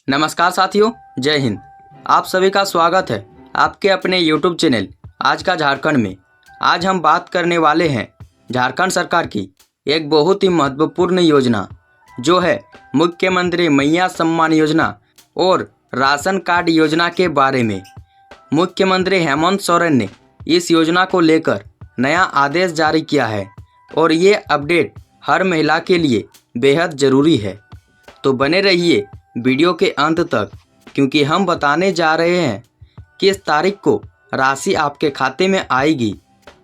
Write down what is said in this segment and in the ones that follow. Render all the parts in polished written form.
नमस्कार साथियों, जय हिंद। आप सभी का स्वागत है आपके अपने YouTube चैनल आज का झारखंड में। आज हम बात करने वाले हैं झारखंड सरकार की एक बहुत ही महत्वपूर्ण योजना जो है मुख्यमंत्री मैया सम्मान योजना और राशन कार्ड योजना के बारे में। मुख्यमंत्री हेमंत सोरेन ने इस योजना को लेकर नया आदेश जारी किया है और ये अपडेट हर महिला के लिए बेहद ज़रूरी है। तो बने रहिए वीडियो के अंत तक, क्योंकि हम बताने जा रहे हैं किस तारीख को राशि आपके खाते में आएगी,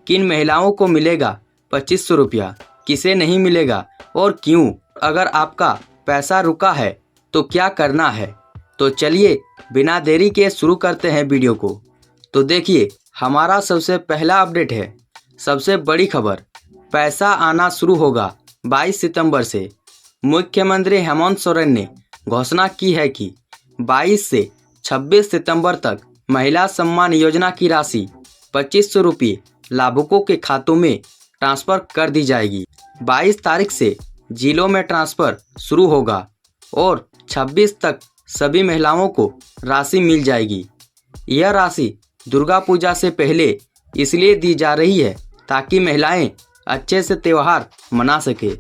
किन महिलाओं को मिलेगा 2500 रुपया, किसे नहीं मिलेगा और क्यों, अगर आपका पैसा रुका है तो क्या करना है। तो चलिए बिना देरी के शुरू करते हैं वीडियो को। तो देखिए, हमारा सबसे पहला अपडेट है, सबसे बड़ी खबर, पैसा आना शुरू होगा 22 सितंबर से। मुख्यमंत्री हेमंत सोरेन ने घोषणा की है कि 22 से 26 सितंबर तक महिला सम्मान योजना की राशि 2500 रुपये लाभुकों के खातों में ट्रांसफ़र कर दी जाएगी। 22 तारीख से जिलों में ट्रांसफ़र शुरू होगा और 26 तक सभी महिलाओं को राशि मिल जाएगी। यह राशि दुर्गा पूजा से पहले इसलिए दी जा रही है ताकि महिलाएं अच्छे से त्यौहार मना सके।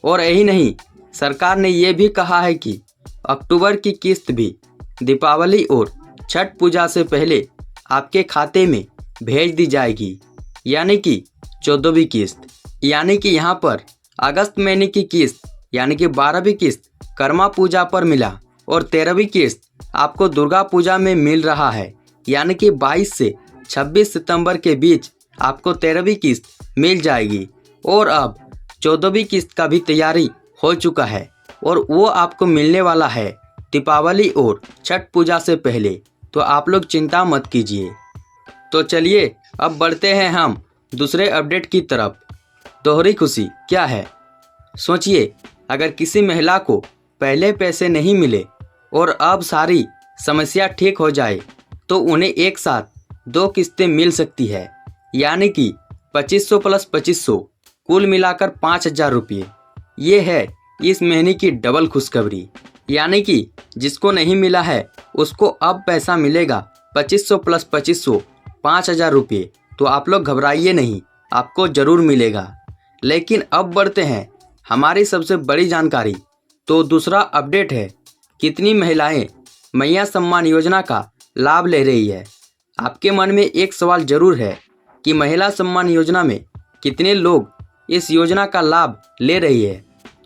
और यही नहीं, सरकार ने ये भी कहा है कि अक्टूबर की किस्त भी दीपावली और छठ पूजा से पहले आपके खाते में भेज दी जाएगी, यानी कि 14वीं किस्त। यानी कि यहाँ पर अगस्त महीने की किस्त यानी कि 12वीं किस्त कर्मा पूजा पर मिला और 13वीं किस्त आपको दुर्गा पूजा में मिल रहा है, यानी कि 22 से 26 सितंबर के बीच आपको 13वीं किस्त मिल जाएगी। और अब 14वीं किस्त का भी तैयारी हो चुका है और वो आपको मिलने वाला है दीपावली और छठ पूजा से पहले। तो आप लोग चिंता मत कीजिए। तो चलिए अब बढ़ते हैं हम दूसरे अपडेट की तरफ। दोहरी खुशी क्या है? सोचिए, अगर किसी महिला को पहले पैसे नहीं मिले और अब सारी समस्या ठीक हो जाए तो उन्हें एक साथ 2 किस्तें मिल सकती है, यानी कि 2500 प्लस 2500 कुल मिलाकर 5000 रुपये। ये है इस महीने की डबल खुशखबरी। यानी कि जिसको नहीं मिला है उसको अब पैसा मिलेगा 2500 प्लस 2500 5000 रुपये। तो आप लोग घबराइए नहीं, आपको ज़रूर मिलेगा। लेकिन अब बढ़ते हैं हमारी सबसे बड़ी जानकारी। तो दूसरा अपडेट है, कितनी महिलाएं मैया सम्मान योजना का लाभ ले रही है। आपके मन में एक सवाल ज़रूर है कि महिला सम्मान योजना में कितने लोग इस योजना का लाभ ले रही है।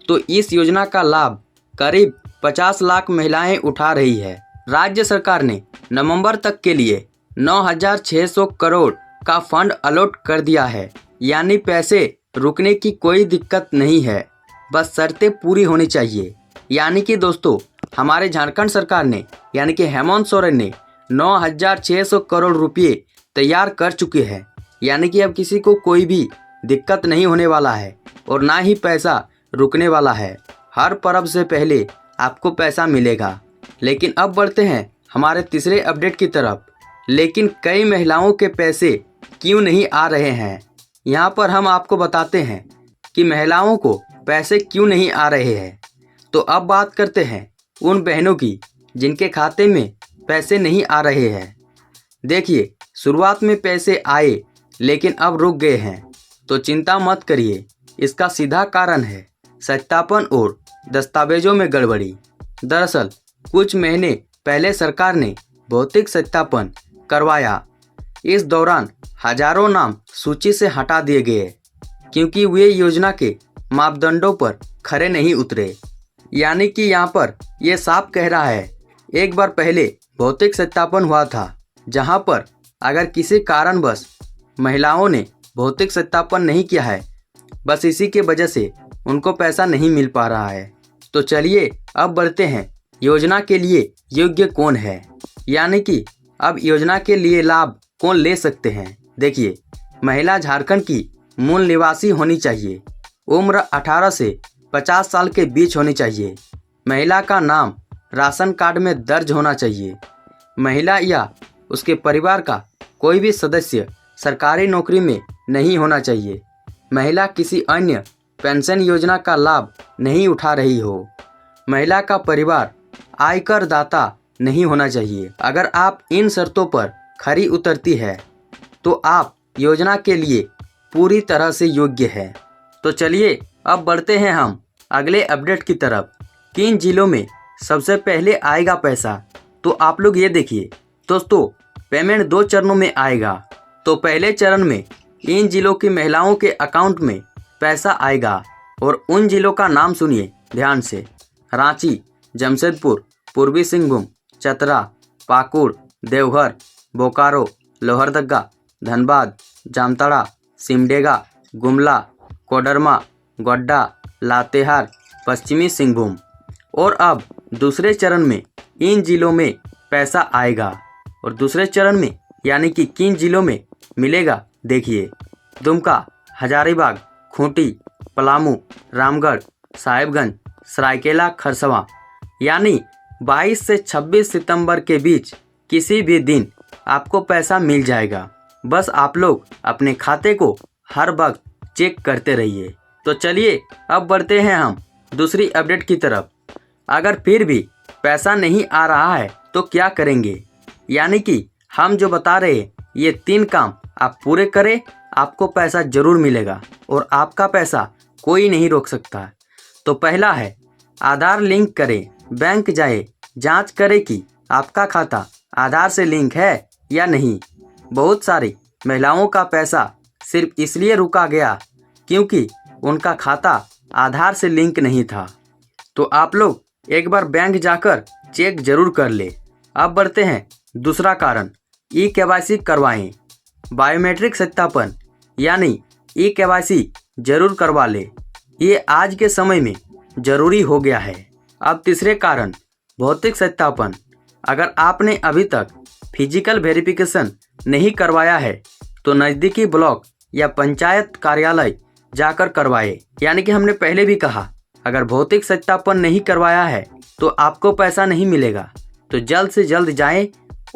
तो इस योजना का लाभ करीब 50 लाख महिलाएं उठा रही है। राज्य सरकार ने नवंबर तक के लिए 9600 करोड़ का फंड अलॉट कर दिया है, यानी पैसे रुकने की कोई दिक्कत नहीं है, बस शर्तें पूरी होनी चाहिए। यानी कि दोस्तों, हमारे झारखंड सरकार ने यानी कि हेमंत सोरेन ने 9600 करोड़ रुपये तैयार कर चुके हैं। यानी कि अब किसी को कोई भी दिक्कत नहीं होने वाला है और ना ही पैसा रुकने वाला है। हर पर्व से पहले आपको पैसा मिलेगा। लेकिन अब बढ़ते हैं हमारे तीसरे अपडेट की तरफ। लेकिन कई महिलाओं के पैसे क्यों नहीं आ रहे हैं, यहाँ पर हम आपको बताते हैं कि महिलाओं को पैसे क्यों नहीं आ रहे हैं। तो अब बात करते हैं उन बहनों की जिनके खाते में पैसे नहीं आ रहे हैं। देखिए, शुरुआत में पैसे आए लेकिन अब रुक गए हैं। तो चिंता मत करिए, इसका सीधा कारण है सत्यापन और दस्तावेजों में गड़बड़ी। दरअसल कुछ महीने पहले सरकार ने भौतिक सत्यापन करवाया। इस दौरान हजारों नाम सूची से हटा दिए गए क्योंकि वे योजना के मापदंडों पर खरे नहीं उतरे। यानी कि यहाँ पर यह साफ कह रहा है, एक बार पहले भौतिक सत्यापन हुआ था जहाँ पर अगर किसी कारणवश महिलाओं ने भौतिक सत्यापन नहीं किया है, बस इसी के वजह से उनको पैसा नहीं मिल पा रहा है। तो चलिए अब बढ़ते हैं योजना के लिए योग्य कौन है, यानी कि अब योजना के लिए लाभ कौन ले सकते हैं। देखिए, महिला झारखंड की मूल निवासी होनी चाहिए, उम्र 18 से 50 साल के बीच होनी चाहिए, महिला का नाम राशन कार्ड में दर्ज होना चाहिए, महिला या उसके परिवार का कोई भी सदस्य सरकारी नौकरी में नहीं होना चाहिए, महिला किसी अन्य पेंशन योजना का लाभ नहीं उठा रही हो, महिला का परिवार आयकर दाता नहीं होना चाहिए। अगर आप इन शर्तों पर खरी उतरती है तो आप योजना के लिए पूरी तरह से योग्य है। तो चलिए अब बढ़ते हैं हम अगले अपडेट की तरफ। किन जिलों में सबसे पहले आएगा पैसा, तो आप लोग ये देखिए दोस्तों, पेमेंट 2 चरणों में आएगा। तो पहले चरण में इन जिलों की महिलाओं के अकाउंट में पैसा आएगा और उन जिलों का नाम सुनिए ध्यान से। रांची, जमशेदपुर, पूर्वी सिंहभूम, चतरा, पाकुड़, देवघर, बोकारो, लोहरदगा, धनबाद, जामताड़ा, सिमडेगा, गुमला, कोडरमा, गोड्डा, लातेहार, पश्चिमी सिंहभूम। और अब दूसरे चरण में इन जिलों में पैसा आएगा। और दूसरे चरण में यानी कि किन जिलों में मिलेगा देखिए, दुमका, हजारीबाग, खूंटी, पलामू, रामगढ़, साहिबगंज, सरायकेला, खरसवां। यानी 22 से 26 सितंबर के बीच किसी भी दिन आपको पैसा मिल जाएगा। बस आप लोग अपने खाते को हर वक्त चेक करते रहिए। तो चलिए अब बढ़ते हैं हम दूसरी अपडेट की तरफ। अगर फिर भी पैसा नहीं आ रहा है तो क्या करेंगे, यानी कि हम जो बता रहे हैं ये 3 काम आप पूरे करें, आपको पैसा जरूर मिलेगा और आपका पैसा कोई नहीं रोक सकता। तो पहला है आधार लिंक करें, बैंक जाए, जांच करें कि आपका खाता आधार से लिंक है या नहीं। बहुत सारी महिलाओं का पैसा सिर्फ इसलिए रुका गया क्योंकि उनका खाता आधार से लिंक नहीं था। तो आप लोग एक बार बैंक जाकर चेक जरूर कर ले। अब बढ़ते हैं दूसरा कारण, ई-केवाईसी करवाएं। बायोमेट्रिक सत्यापन यानी ई-केवाईसी जरूर करवा ले, ये आज के समय में जरूरी हो गया है। अब तीसरे कारण, भौतिक सत्यापन। अगर आपने अभी तक फिजिकल वेरिफिकेशन नहीं करवाया है तो नज़दीकी ब्लॉक या पंचायत कार्यालय जाकर करवाए। यानी कि हमने पहले भी कहा, अगर भौतिक सत्यापन नहीं करवाया है तो आपको पैसा नहीं मिलेगा। तो जल्द से जल्द जाएं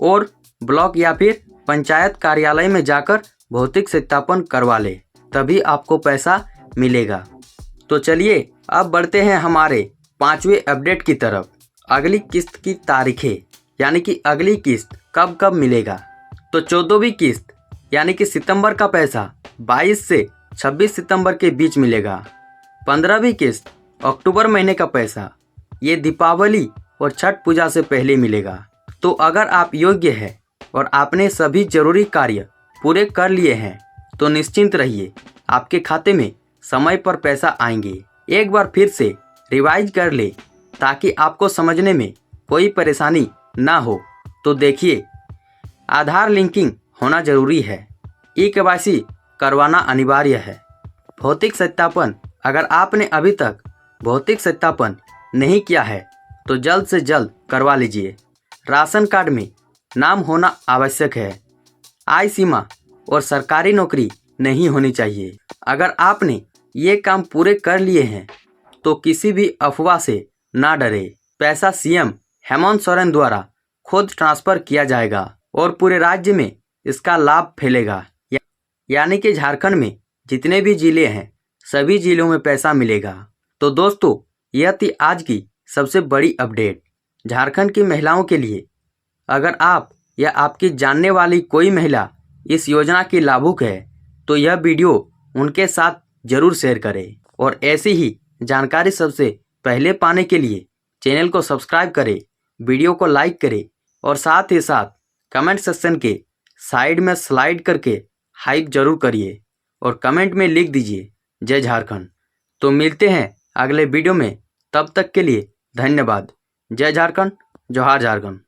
और ब्लॉक या फिर पंचायत कार्यालय में जाकर भौतिक सत्यापन करवा ले, तभी आपको पैसा मिलेगा। तो चलिए अब बढ़ते हैं हमारे 5वें अपडेट की तरफ। अगली किस्त की तारीखें, यानी कि अगली किस्त कब कब मिलेगा। तो 14वीं किस्त यानी कि सितंबर का पैसा 22 से 26 सितंबर के बीच मिलेगा। 15वीं किस्त अक्टूबर महीने का पैसा, ये दीपावली और छठ पूजा से पहले मिलेगा। तो अगर आप योग्य हैं और आपने सभी जरूरी कार्य पूरे कर लिए हैं तो निश्चिंत रहिए, आपके खाते में समय पर पैसा आएंगे। एक बार फिर से रिवाइज कर ले ताकि आपको समझने में कोई परेशानी ना हो। तो देखिए, आधार लिंकिंग होना जरूरी है, ई-केवाईसी करवाना अनिवार्य है। भौतिक सत्यापन, अगर आपने अभी तक भौतिक सत्यापन नहीं किया है तो जल्द से जल्द करवा लीजिए। राशन कार्ड में नाम होना आवश्यक है। आय सीमा और सरकारी नौकरी नहीं होनी चाहिए। अगर आपने ये काम पूरे कर लिए हैं तो किसी भी अफवाह से ना डरे। पैसा सीएम हेमंत सोरेन द्वारा खुद ट्रांसफर किया जाएगा और पूरे राज्य में इसका लाभ फैलेगा। यानी कि झारखंड में जितने भी जिले हैं सभी जिलों में पैसा मिलेगा। तो दोस्तों, यह थी आज की सबसे बड़ी अपडेट झारखंड की महिलाओं के लिए। अगर आप या आपकी जानने वाली कोई महिला इस योजना की लाभुक है तो यह वीडियो उनके साथ जरूर शेयर करें और ऐसी ही जानकारी सबसे पहले पाने के लिए चैनल को सब्सक्राइब करें, वीडियो को लाइक करें और साथ ही साथ कमेंट सेक्शन के साइड में स्लाइड करके हाइप जरूर करिए और कमेंट में लिख दीजिए जय झारखंड। तो मिलते हैं अगले वीडियो में, तब तक के लिए धन्यवाद। जय झारखंड, जोहार झारखंड।